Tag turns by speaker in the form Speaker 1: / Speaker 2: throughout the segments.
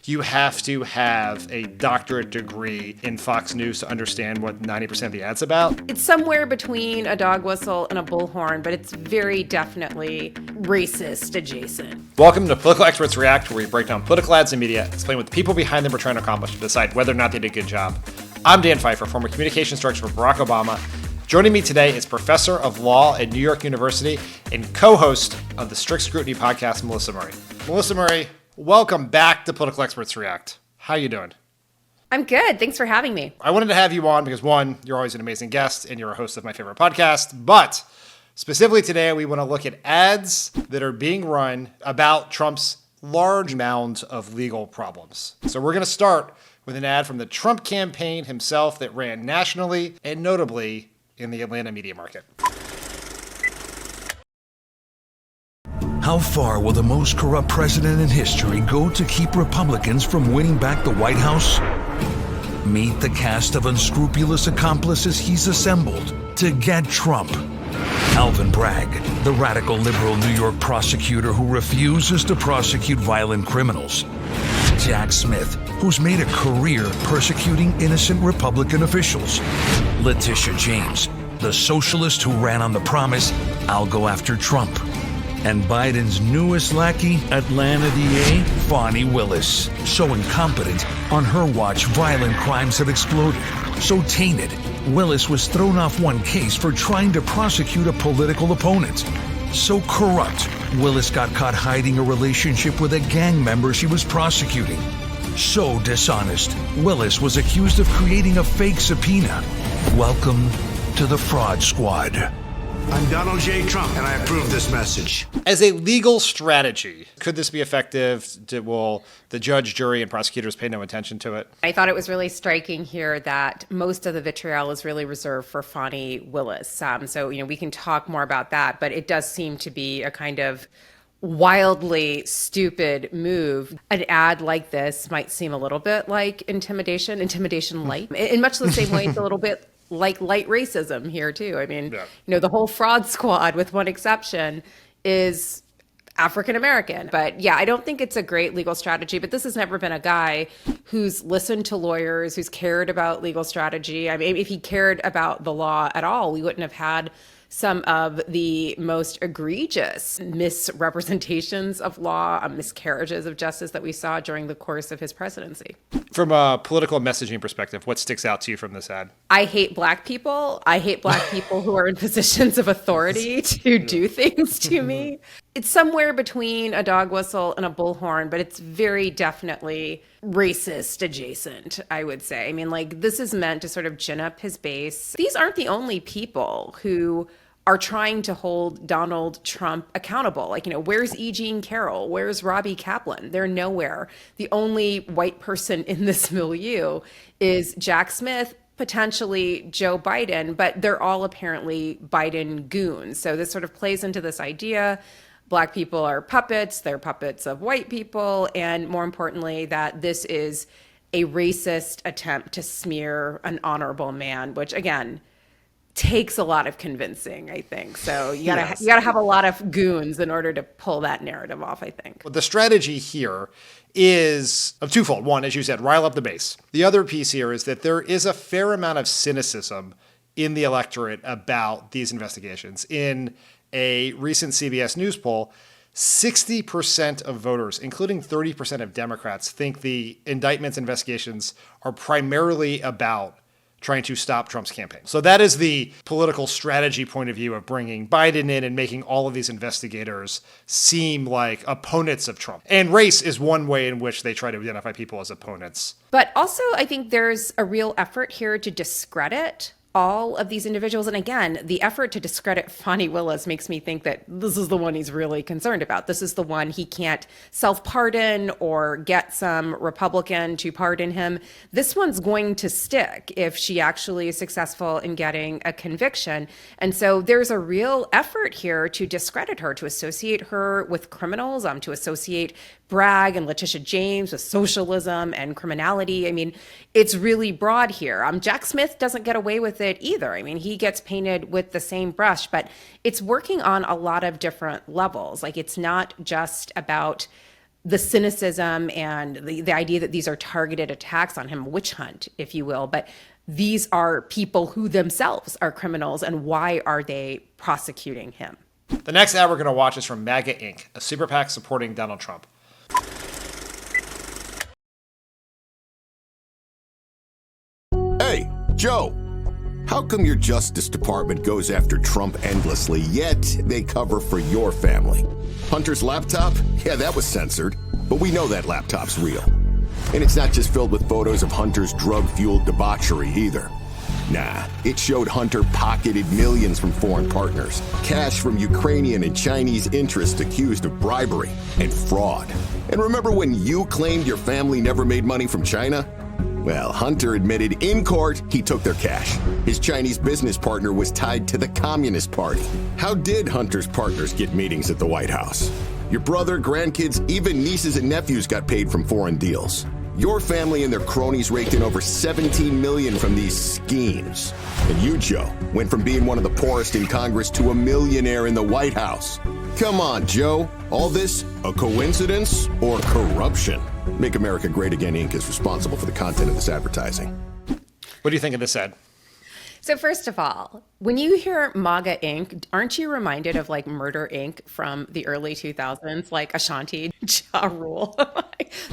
Speaker 1: you have to have a doctorate degree in Fox News to understand what 90% of the ad's about?
Speaker 2: It's somewhere between a dog whistle and a bullhorn, but it's very definitely racist adjacent.
Speaker 1: Welcome to Political Experts React, where we break down political ads and media, explain what the people behind them are trying to accomplish, and decide whether or not they did a good job. I'm Dan Pfeiffer, former communications director for Barack Obama. Joining me today is professor of law at New York University and co-host of the Strict Scrutiny podcast, Melissa Murray. Melissa Murray, welcome back to Political Experts React. How you doing?
Speaker 2: I'm good. Thanks for having me.
Speaker 1: I wanted to have you on because, one, you're always an amazing guest and you're a host of my favorite podcast. But specifically today, we want to look at ads that are being run about Trump's large mound of legal problems. So we're going to start with an ad from the Trump campaign himself that ran nationally and notably in the Atlanta media market.
Speaker 3: How far will the most corrupt president in history go to keep Republicans from winning back the White House? Meet the cast of unscrupulous accomplices he's assembled to get Trump. Alvin Bragg, the radical liberal New York prosecutor who refuses to prosecute violent criminals. Jack Smith, who's made a career persecuting innocent Republican officials. Letitia James, the socialist who ran on the promise, "I'll go after Trump." And Biden's newest lackey, Atlanta DA, Fani Willis. So incompetent, on her watch, violent crimes have exploded. So tainted, Willis was thrown off one case for trying to prosecute a political opponent. So corrupt, Willis got caught hiding a relationship with a gang member she was prosecuting. So dishonest, Willis was accused of creating a fake subpoena. Welcome to the Fraud Squad.
Speaker 4: I'm Donald J. Trump, and I approve this message.
Speaker 1: As a legal strategy, could this be effective? Will the judge, jury, and prosecutors pay no attention to it?
Speaker 2: I thought it was really striking here that most of the vitriol is really reserved for Fani Willis. So, we can talk more about that, but it does seem to be a kind of wildly stupid move. An ad like this might seem a little bit like intimidation light, in much the same way it's a little bit like light racism here too. I mean, the whole fraud squad, with one exception, is African American. But yeah, I don't think it's a great legal strategy, but this has never been a guy who's listened to lawyers, who's cared about legal strategy. I mean, if he cared about the law at all, we wouldn't have had some of the most egregious misrepresentations of law, miscarriages of justice that we saw during the course of his presidency.
Speaker 1: From a political messaging perspective, what sticks out to you from this ad?
Speaker 2: I hate black people. I hate black people who are in positions of authority to do things to me. It's somewhere between a dog whistle and a bullhorn, but it's very definitely racist adjacent, I would say. I mean, this is meant to sort of gin up his base. These aren't the only people who are trying to hold Donald Trump accountable. Where's E. Jean Carroll? Where's Robbie Kaplan? They're nowhere. The only white person in this milieu is Jack Smith, potentially Joe Biden, but they're all apparently Biden goons. So this sort of plays into this idea. Black people are puppets, they're puppets of white people, and more importantly, that this is a racist attempt to smear an honorable man, which again, takes a lot of convincing, I think. So you gotta have a lot of goons in order to pull that narrative off, I think.
Speaker 1: Well, the strategy here is of twofold. One, as you said, rile up the base. The other piece here is that there is a fair amount of cynicism in the electorate about these investigations. In a recent CBS News poll, 60% of voters, including 30% of Democrats, think the indictments investigations are primarily about trying to stop Trump's campaign. So that is the political strategy point of view of bringing Biden in and making all of these investigators seem like opponents of Trump. And race is one way in which they try to identify people as opponents.
Speaker 2: But also, I think there's a real effort here to discredit all of these individuals. And again, the effort to discredit Fani Willis makes me think that this is the one he's really concerned about. This is the one he can't self-pardon or get some Republican to pardon him. This one's going to stick if she actually is successful in getting a conviction. And so there's a real effort here to discredit her, to associate her with criminals, to associate Bragg and Letitia James with socialism and criminality. I mean, it's really broad here. Jack Smith doesn't get away with it either. I mean, he gets painted with the same brush, but it's working on a lot of different levels. It's not just about the cynicism and the idea that these are targeted attacks on him, witch hunt, if you will. But these are people who themselves are criminals, and why are they prosecuting him?
Speaker 1: The next ad we're going to watch is from MAGA Inc., a super PAC supporting Donald Trump.
Speaker 5: Hey, Joe, how come your Justice Department goes after Trump endlessly, yet they cover for your family? Hunter's laptop? Yeah, that was censored, but we know that laptop's real. And it's not just filled with photos of Hunter's drug-fueled debauchery either. Nah, it showed Hunter pocketed millions from foreign partners, cash from Ukrainian and Chinese interests accused of bribery and fraud. And remember when you claimed your family never made money from China? Well, Hunter admitted in court he took their cash. His Chinese business partner was tied to the Communist Party. How did Hunter's partners get meetings at the White House? Your brother, grandkids, even nieces and nephews got paid from foreign deals. Your family and their cronies raked in over $17 million from these schemes. And you, Joe, went from being one of the poorest in Congress to a millionaire in the White House. Come on, Joe. All this a coincidence or corruption? Make America Great Again Inc. is responsible for the content of this advertising.
Speaker 1: What do you think of this ad?
Speaker 2: So first of all, when you hear MAGA Inc., aren't you reminded of like Murder Inc. from the early 2000s, like Ashanti, Ja Rule?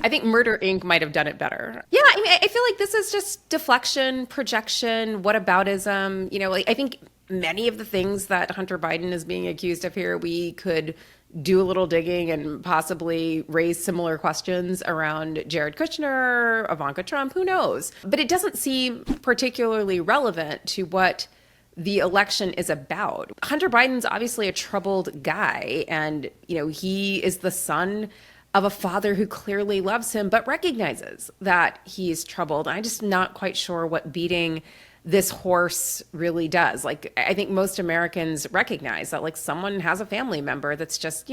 Speaker 2: I think Murder Inc. might have done it better. Yeah, I mean, I feel like this is just deflection, projection, whataboutism. You know, like, I think many of the things that Hunter Biden is being accused of here, we could do a little digging and possibly raise similar questions around Jared Kushner, Ivanka Trump, who knows? But it doesn't seem particularly relevant to what the election is about. Hunter Biden's obviously a troubled guy, and he is the son of a father who clearly loves him, but recognizes that he's troubled. I'm just not quite sure what beating this horse really does. Like, I think most Americans recognize that, like, someone has a family member that's just,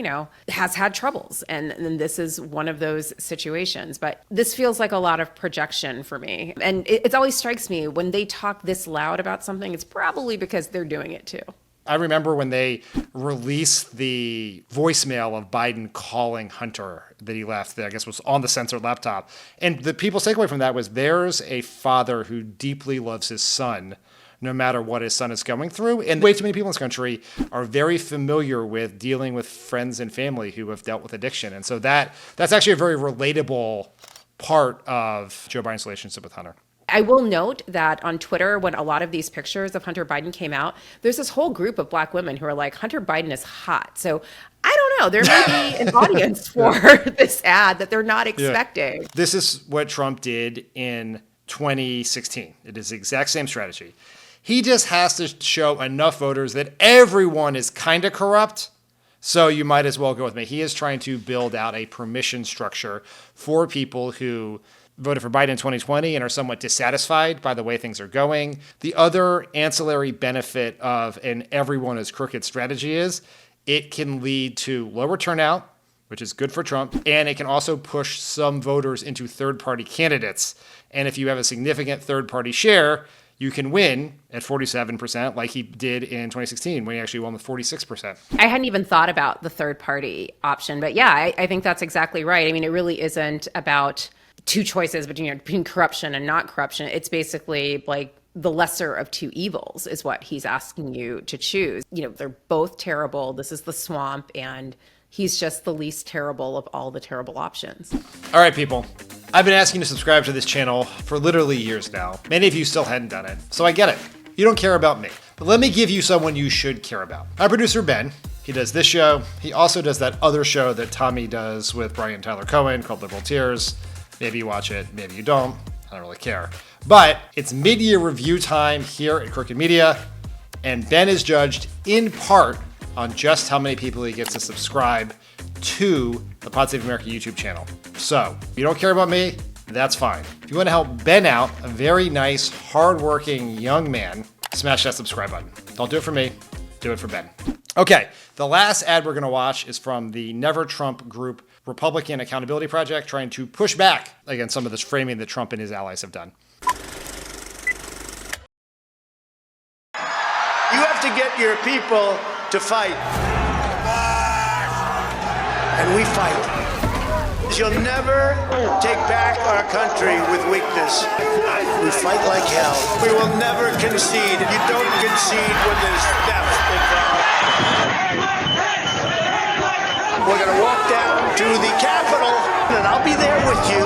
Speaker 2: has had troubles. And this is one of those situations. But this feels like a lot of projection for me. And it always strikes me when they talk this loud about something, it's probably because they're doing it too.
Speaker 1: I remember when they released the voicemail of Biden calling Hunter that he left, that I guess was on the censored laptop. And the people's takeaway from that was there's a father who deeply loves his son, no matter what his son is going through. And way too many people in this country are very familiar with dealing with friends and family who have dealt with addiction. And so that's actually a very relatable part of Joe Biden's relationship with Hunter.
Speaker 2: I will note that on Twitter, when a lot of these pictures of Hunter Biden came out, there's this whole group of Black women who are like, Hunter Biden is hot. So I don't know. There may be an audience for this ad that they're not expecting.
Speaker 1: Yeah. This is what Trump did in 2016. It is the exact same strategy. He just has to show enough voters that everyone is kind of corrupt. So you might as well go with me. He is trying to build out a permission structure for people who voted for Biden in 2020 and are somewhat dissatisfied by the way things are going. The other ancillary benefit of an everyone is crooked strategy is it can lead to lower turnout, which is good for Trump, and it can also push some voters into third-party candidates. And if you have a significant third-party share, you can win at 47%, like he did in 2016 when he actually won with 46%.
Speaker 2: I hadn't even thought about the third-party option, but yeah, I think that's exactly right. I mean, it really isn't about two choices between corruption and not corruption. It's basically like the lesser of two evils is what he's asking you to choose. They're both terrible. This is the swamp, and he's just the least terrible of all the terrible options.
Speaker 1: All right, people. I've been asking you to subscribe to this channel for literally years now. Many of you still hadn't done it, so I get it. You don't care about me. But let me give you someone you should care about. My producer, Ben. He does this show. He also does that other show that Tommy does with Brian Tyler Cohen called Liberal Tears. Maybe you watch it, maybe you don't. I don't really care. But it's mid-year review time here at Crooked Media, and Ben is judged in part on just how many people he gets to subscribe to the Pod Save America YouTube channel. So, if you don't care about me, that's fine. If you want to help Ben out, a very nice, hardworking young man, smash that subscribe button. Don't do it for me, do it for Ben. Okay, the last ad we're going to watch is from the Never Trump Group Republican Accountability Project, trying to push back against some of this framing that Trump and his allies have done.
Speaker 4: You have to get your people to fight. And we fight. means you'll never take back our country with weakness. We fight like hell. We will never concede. You don't concede when there's theft involved. We're going to walk down to the Capitol, and I'll be there with you.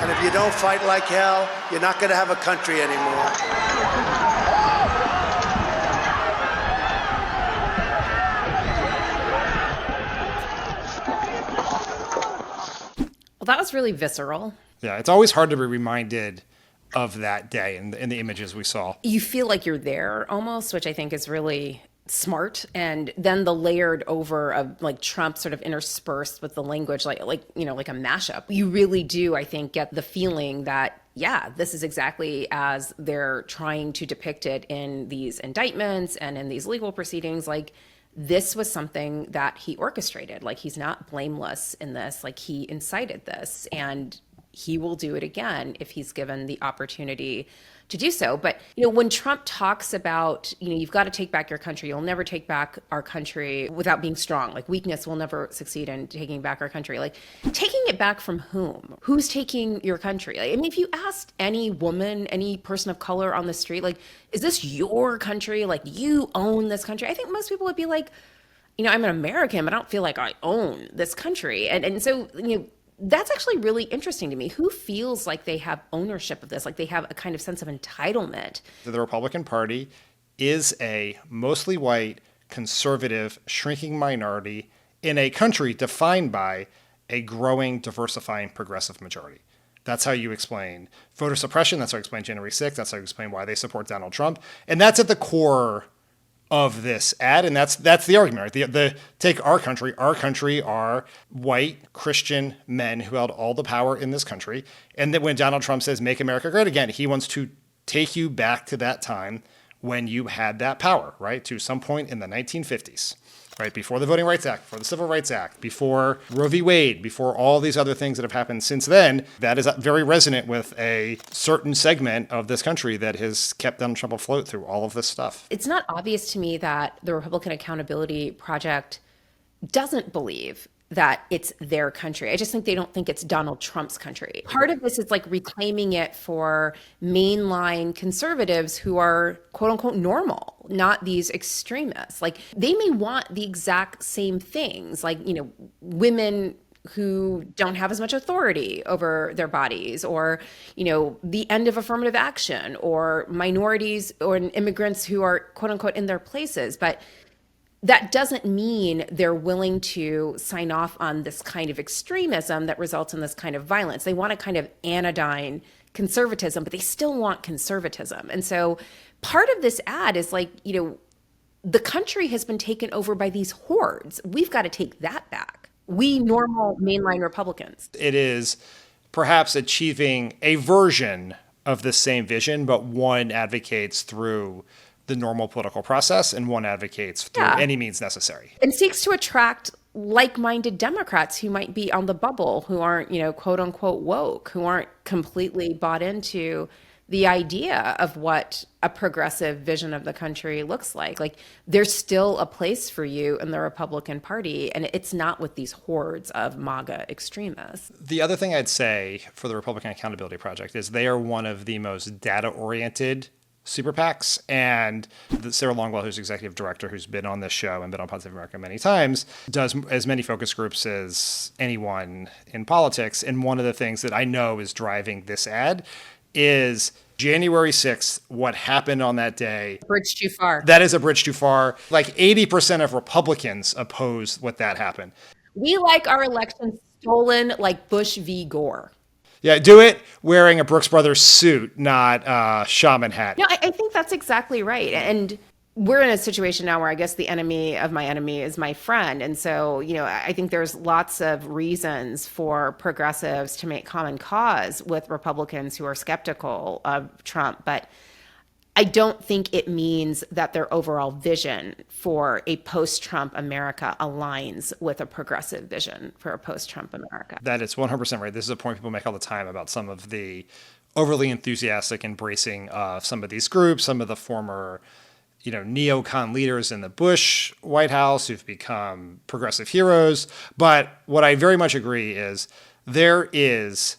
Speaker 4: And if you don't fight like hell, you're not going to have a country anymore.
Speaker 2: Well, that was really visceral.
Speaker 1: Yeah, it's always hard to be reminded of that day and the images we saw.
Speaker 2: You feel like you're there almost, which I think is really smart. And then the layered over of like Trump sort of interspersed with the language, like you know, like a mashup. You really do, I think, get the feeling that, yeah, this is exactly as they're trying to depict it in these indictments and in these legal proceedings. Like, this was something that he orchestrated. Like, he's not blameless in this. Like, he incited this, and he will do it again if he's given the opportunity to do so. But, you know, when Trump talks about, you know, you've got to take back your country, you'll never take back our country without being strong. Like, weakness will never succeed in taking back our country. Like, taking it back from whom? Who's taking your country? Like, I mean, if you asked any woman, any person of color on the street, like, is this your country? Like, you own this country? I think most people would be like, you know, I'm an American, but I don't feel like I own this country. And so, you know, that's actually really interesting to me. Who feels like they have ownership of this? Like they have a kind of sense of entitlement.
Speaker 1: The Republican Party is a mostly white, conservative, shrinking minority in a country defined by a growing, diversifying, progressive majority. That's how you explain voter suppression. That's how you explain January 6th. That's how you explain why they support Donald Trump. And that's at the core of this ad, and that's the argument, right? The take our country are white Christian men who held all the power in this country, and that when Donald Trump says "Make America Great Again," he wants to take you back to that time when you had that power, right? To some point in the 1950s, right? Before the Voting Rights Act, before the Civil Rights Act, before Roe v. Wade, before all these other things that have happened since then. That is very resonant with a certain segment of this country that has kept Donald Trump afloat through all of this stuff.
Speaker 2: It's not obvious to me that the Republican Accountability Project doesn't believe that it's their country. I just think they don't think it's Donald Trump's country. Part of this is like reclaiming it for mainline conservatives who are quote unquote normal, not these extremists. Like they may want the exact same things, like, you know, women who don't have as much authority over their bodies, or, you know, the end of affirmative action, or minorities or immigrants who are quote unquote in their places. But that doesn't mean they're willing to sign off on this kind of extremism that results in this kind of violence. They want a kind of anodyne conservatism, but they still want conservatism. And so part of this ad is like, you know, the country has been taken over by these hordes. We've got to take that back. We normal mainline Republicans.
Speaker 1: It is perhaps achieving a version of the same vision, but one advocates through the normal political process, and one advocates through any means necessary.
Speaker 2: And seeks to attract like-minded Democrats who might be on the bubble, who aren't, you know, quote unquote woke, who aren't completely bought into the idea of what a progressive vision of the country looks like. Like there's still a place for you in the Republican Party, and it's not with these hordes of MAGA extremists.
Speaker 1: The other thing I'd say for the Republican Accountability Project is they are one of the most data-oriented super PACs, and Sarah Longwell, who's executive director, who's been on this show and been on Positive America many times, does as many focus groups as anyone in politics. And one of the things that I know is driving this ad is January 6th, what happened on that day.
Speaker 2: Bridge too far.
Speaker 1: That is a bridge too far. Like 80% of Republicans oppose what that happened.
Speaker 2: We like our elections stolen like Bush v. Gore.
Speaker 1: Yeah, do it wearing a Brooks Brothers suit, not a shaman hat.
Speaker 2: No, I think that's exactly right. And we're in a situation now where I guess the enemy of my enemy is my friend. And so, you know, I think there's lots of reasons for progressives to make common cause with Republicans who are skeptical of Trump. But I don't think it means that their overall vision for a post-Trump America aligns with a progressive vision for a post-Trump America.
Speaker 1: That is 100% right. This is a point people make all the time about some of the overly enthusiastic embracing of some of these groups, some of the former, you know, neocon leaders in the Bush White House who've become progressive heroes. But what I very much agree is there is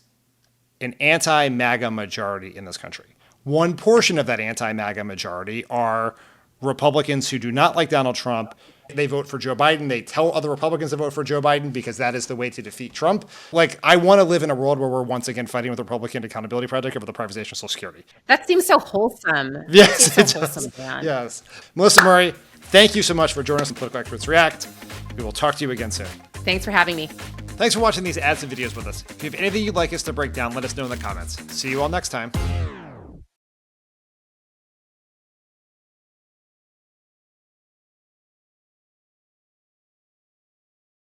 Speaker 1: an anti-MAGA majority in this country. One portion of that anti-MAGA majority are Republicans who do not like Donald Trump. They vote for Joe Biden. They tell other Republicans to vote for Joe Biden because that is the way to defeat Trump. Like, I want to live in a world where we're once again fighting with the Republican Accountability Project over the privatization of Social Security.
Speaker 2: That seems so wholesome.
Speaker 1: Yes,
Speaker 2: it seems so wholesome, Dan.
Speaker 1: Yes. Melissa Murray, thank you so much for joining us on Political Experts React. We will talk to you again soon.
Speaker 2: Thanks for having me.
Speaker 1: Thanks for watching these ads and videos with us. If you have anything you'd like us to break down, let us know in the comments. See you all next time.